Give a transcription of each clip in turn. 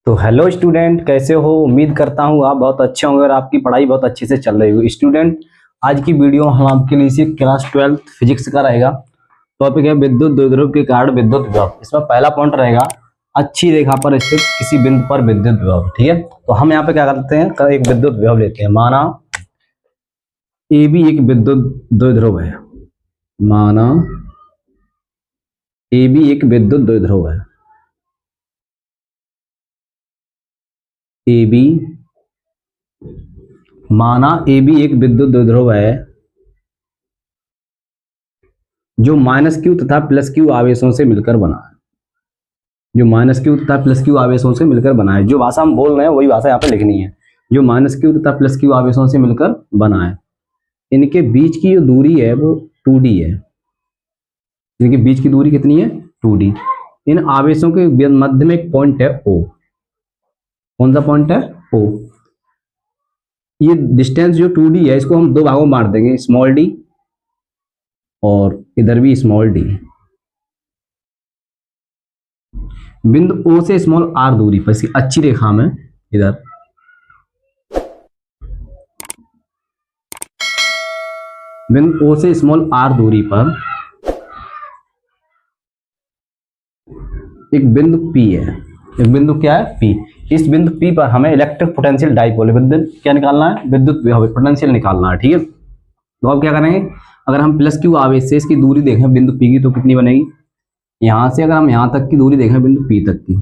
तो hello student, कैसे हो? उम्मीद करता हूँ आप बहुत अच्छे होंगे और आपकी पढ़ाई बहुत अच्छे से चल रही हो। स्टूडेंट, आज की वीडियो हम आपके लिए इसी क्लास 12 फिजिक्स का रहेगा। टॉपिक है विद्युत द्विध्रुव के कारण विद्युत विभव। इसमें पहला पॉइंट रहेगा अच्छी रेखा पर स्थित किसी बिंदु पर विद्युत विभव। ठीक है, तो हम यहाँ पे क्या करते हैं, एक विद्युत विभव लेते हैं। माना ए बी एक विद्युत द्विध्रुव है। माना ए बी एक विद्युत द्विध्रुव है। ए बी माना ए बी एक विद्युत द्विध्रुव है जो माइनस क्यू तथा प्लस क्यू आवेशों से मिलकर बना है। जो माइनस क्यू तथा प्लस क्यू आवेशों से मिलकर बना है। जो भाषा हम बोल रहे हैं वही भाषा यहाँ पे लिखनी है। जो माइनस क्यू तथा प्लस क्यू आवेशों से मिलकर बना है। इनके बीच की जो दूरी है वो 2d है। इनके बीच की दूरी कितनी है? 2d। इन आवेशों के मध्य में एक पॉइंट है O। कौन सा पॉइंट है? O। ये डिस्टेंस जो 2d है इसको हम दो भागों में बांट देंगे, स्मॉल d और इधर भी स्मॉल d। बिंदु O से स्मॉल r दूरी पर, इसकी अच्छी रेखा में इधर बिंदु O से स्मॉल r दूरी पर एक बिंदु P है। एक बिंदु क्या है? P। इस बिंदु P पर हमें इलेक्ट्रिक पोटेंशियल डाइपोल विद्युत क्या निकालना है? विद्युत विभव पोटेंशियल निकालना है। ठीक है, तो अब क्या करेंगे, अगर हम प्लस क्यू आवेश से इसकी दूरी देखें बिंदु P की तो कितनी बनेगी? यहां से अगर हम यहां तक की दूरी देखें बिंदु P तक की,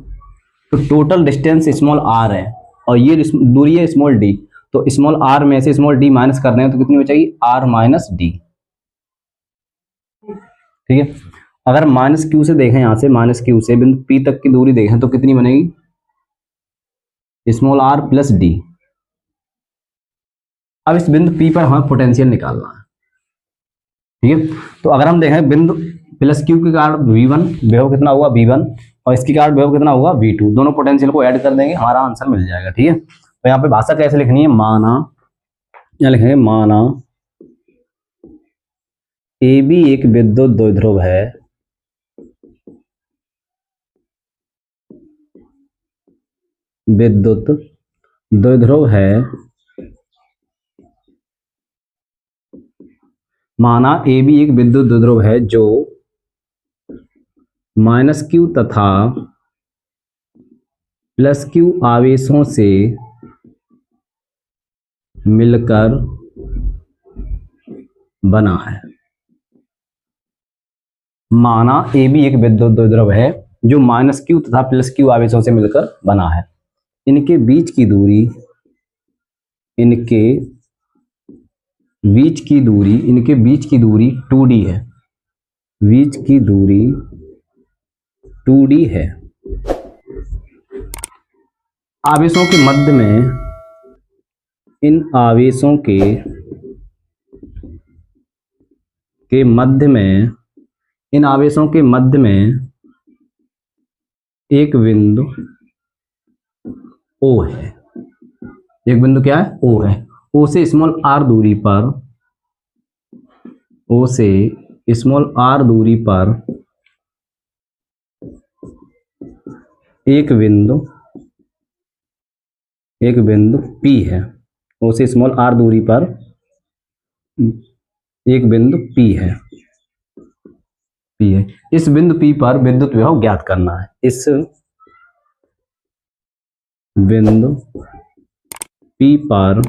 तो टोटल डिस्टेंस स्मॉल r है और ये दूरी है स्मॉल d। तो स्मॉल r में से स्मॉल d माइनस कर दें तो कितनी बचेगी? r minus d। ठीक है, अगर माइनस क्यू से देखें, यहां से माइनस क्यू से बिंदु P तक की दूरी देखें तो कितनी बनेगी? Small r plus d। अब इस बिंदु P पर हमें पोटेंशियल निकालना है। ठीक है, तो अगर हम देखें बिंदु प्लस क्यू के कारण V1 विभव कितना हुआ? V1। और इसके कारण विभव कितना हुआ? V2। दोनों पोटेंशियल को ऐड कर देंगे, हमारा आंसर मिल जाएगा। ठीक है, तो यहाँ पे भाषा कैसे लिखनी है? माना, यहाँ लिखेंगे माना ए बी एक विद्युत द्विध्रुव है विद्युत द्विध्रुव है। माना ए बी एक विद्युत द्विध्रुव है जो माइनस क्यू तथा प्लस क्यू आवेशों से मिलकर बना है। माना ए बी एक विद्युत द्विध्रुव है जो माइनस क्यू तथा प्लस क्यू आवेशों से मिलकर बना है। इनके बीच की दूरी 2d है। बीच की दूरी 2d है। आवेशों के मध्य में, इन आवेशों के मध्य में एक बिंदु O है। एक बिंदु क्या है? O है। O से स्मॉल r दूरी पर, O से स्मॉल r दूरी पर एक बिंदु P है। O से स्मॉल r दूरी पर एक बिंदु P है। इस बिंदु P पर विद्युत विभव ज्ञात करना है। इस बिंदु P पर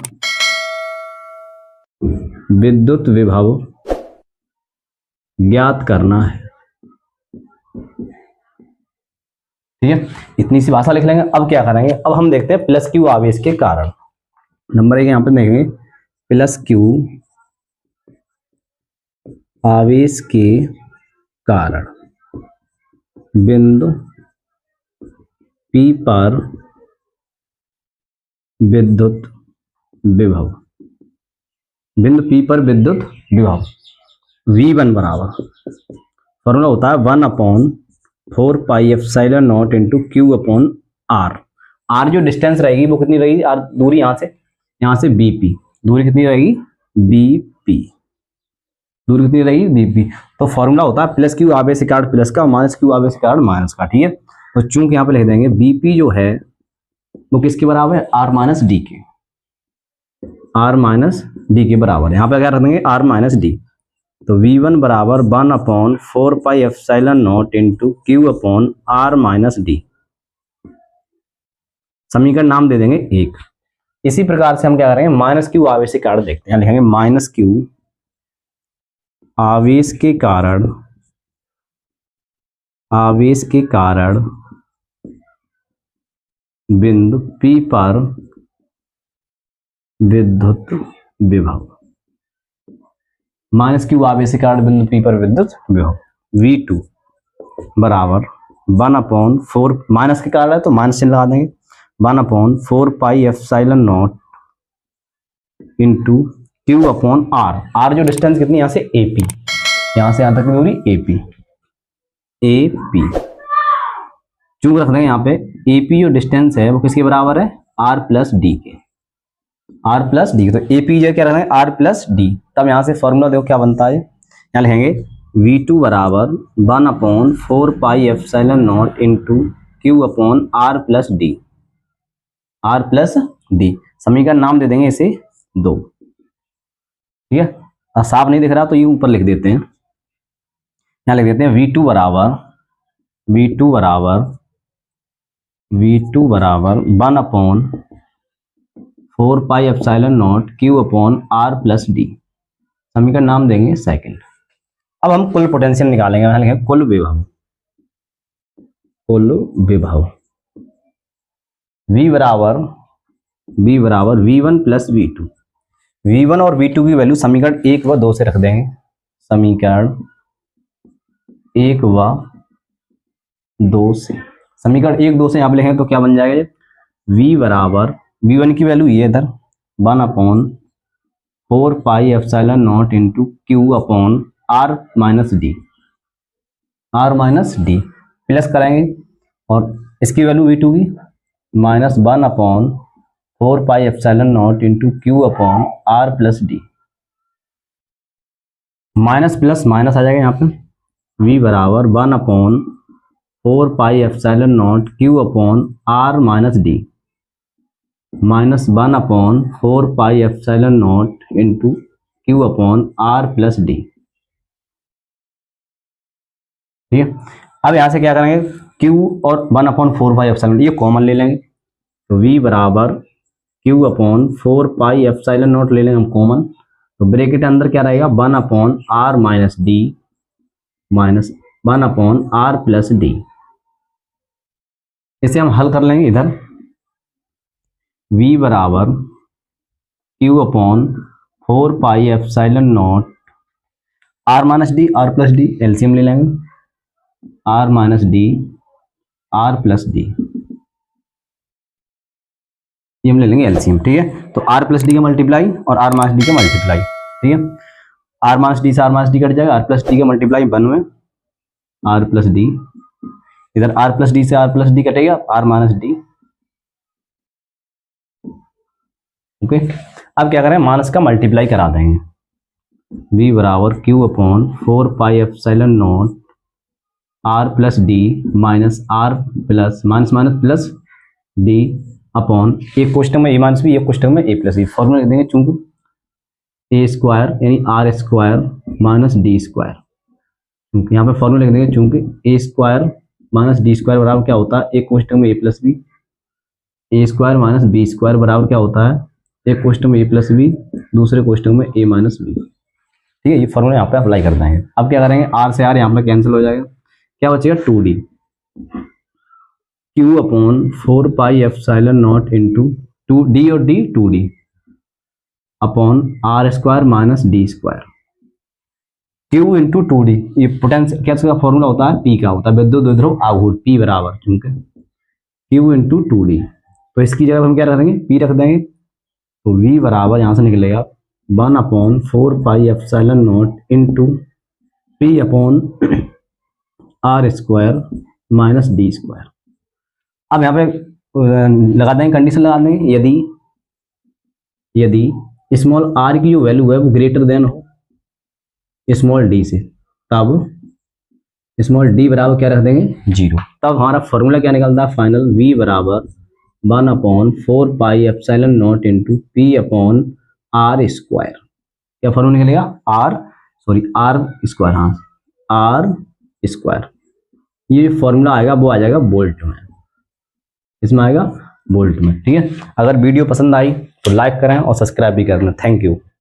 विद्युत विभव ज्ञात करना है। ठीक है, इतनी सी भाषा लिख लेंगे। अब क्या करेंगे, अब हम देखते हैं प्लस क्यू आवेश के कारण। नंबर 1 यहां पे देखेंगे प्लस क्यू आवेश के कारण बिंदु P पर विद्युत विभव। बिंदु P पर विद्युत विभव V1 बराबर फॉर्मूला होता है 1/4 pi epsilon not into Q upon R। R जो डिस्टेंस रहेगी वो कितनी रहेगी? R दूरी यहाँ से BP, दूरी कितनी रहेगी? BP। दूरी कितनी रहेगी? BP। तो फॉर्मूला होता है प्लस क्यू आवेश के कारण प्लस का, माइनस क्यू आवेश के कारण माइनस का। ठीक है, तो चूंकि यहाँ पे लिख देंगे BP जो है वो किसके बराबर है, आर माइनस डी के, आर माइनस डी के बराबर। यहाँ पे क्या रख देंगे, आर माइनस डी। तो V1 बराबर 1/4 pi epsilon not into Q upon R minus D. समीकरण नाम दे देंगे एक। इसी प्रकार से हम क्या करेंगे, माइनस क्यू आवेश के कारण देखते हैं, लिखेंगे माइनस क्यू आवेश के कारण, आवेश के कारण बिंदु P पर विद्युत विभव। माइनस क्यू आवेश के कारण बिंदु P पर विद्युत विभव V2 बराबर 1/4, माइनस के कारण है तो माइनस चिन्ह लगा देंगे, 1/4 pi epsilon not into Q upon R. R जो डिस्टेंस कितनी, यहाँ से AP, यहाँ से यहाँ तक की दूरी AP, AP चूंकि रख देंगे यहाँ पे AP जो डिस्टेंस है वो किसके बराबर है, R प्लस डी के, R प्लस डी। तो AP जो क्या रख देंगे R प्लस डी। तब यहाँ से फॉर्मूला देखो क्या बनता है, यहाँ लिखेंगे V2 बराबर 1/4 pi epsilon not into Q upon R plus D, R plus D. समीकरण नाम दे देंगे इसे 2, ठीक है। साफ नहीं दिख रहा तो ये ऊपर लिख देते हैं, यहाँ लिख देते हैं V2 बराबर 1/4 pi epsilon not Q upon R plus D. समीकरण नाम देंगे सेकंड। अब हम कुल पोटेंशियल निकालेंगे, यहाँ लिखेंगे कुल विभव, कुल विभव V बराबर V1 प्लस V2। V1 और V2 की वैल्यू समीकरण 1 व 2 से रख देंगे, समीकरण 1 व 2 से। समीकरण 1 2 से यहाँ पे लिखेंगे तो क्या बन जाएगा, V बराबर V1 की वैल्यू ये इधर 1/4 pi epsilon not into Q upon R minus D, R minus D plus करेंगे, और इसकी वैल्यू V2 की minus 1/4 pi epsilon not into Q upon R plus D. Minus plus minus आ जाएगा यहाँ पे, V बराबर 1/4 pi epsilon not Q upon R minus D, minus 1/4 pi epsilon not into Q upon R plus D, ठीक है। अब यहाँ से क्या करेंगे, Q और 1/4 पाई एप्सिलॉन ये कॉमन ले लेंगे, तो V बराबर Q upon 4 pi epsilon not ले लेंगे हम कॉमन, तो ब्रैकेट अंदर क्या रहेगा 1/r minus D minus 1/r plus D. इसे हम हल कर लेंगे इधर, V बराबर Q upon 4 pi epsilon nought r minus D r plus D, LCM ले लेंगे, r minus D r plus D, ये हम ले लेंगे एलसीएम, ठीक है। तो r प्लस डी का मल्टीप्लाई और r माइनस डी का मल्टीप्लाई, ठीक है। r माइनस डी से r माइनस डी कट जाएगा, r प्लस डी का मल्टीप्लाई 1 में r प्लस डी, इधर r प्लस डी से r प्लस डी कटेगा, r माइनस डी, ओके। अब क्या करें, माइनस का मल्टीप्लाई करा देंगे, v बराबर Q upon 4 pi epsilon nought r plus D minus r plus minus minus plus D upon एक क्वेश्चन में a माइनस बी, एक क्वेश्चन में a प्लस बी। फॉर्मूला लिख देंगे, चूंकि a स्क्वायर यानी r square minus D square, क्योंकि यहाँ पे फॉर्मूला लिख देंगे, चूंकि a square minus D square बराबर क्या होता है, एक क्वेश्चन में a plus B, a square minus B square बराबर क्या होता है, एक क्वेश्चन में a प्लस बी, दूसरे क्वेश्चन में a माइनस बी, ठीक है। ये फॉर्मूला यहाँ पे अप्लाई कर देंगे। अब क्या करेंगे, r से r यहाँ पे कैंसिल हो जाएगा, क्या बचेगा 2d, Q upon 4 pi epsilon not into 2d और d 2d upon r square minus D square, Q into 2d। ये पोटेंशियल क्या इसका फॉर्मूला होता है, P का होता है, विद्युत द्विध्रुव आघूर्ण, P बराबर चूंकि Q इंटू 2d, तो इसकी जगह हम क्या रख देंगे, P रख देंगे, तो V बराबर यहाँ से निकलेगा 1/4 pi epsilon not into P upon r square minus D square. अब यहाँ पे लगा देंगे, कंडीशन लगा देंगे, यदि स्मॉल r की जो वैल्यू है वो ग्रेटर देन हो स्मॉल d से, तब स्मॉल d बराबर क्या रख देंगे 0। तब हमारा फॉर्मूला क्या निकलता है फाइनल, v बराबर 1/4πε0 इंटू P/r²। क्या फॉर्मूला निकलेगा? आर स्क्वायर, हाँ आर स्क्वायर। ये फॉर्मूला आएगा वो आ जाएगा वोल्ट में, इसमें आएगा वोल्ट में। ठीक है, अगर वीडियो पसंद आई तो लाइक करें और सब्सक्राइब भी कर लें। Thank you.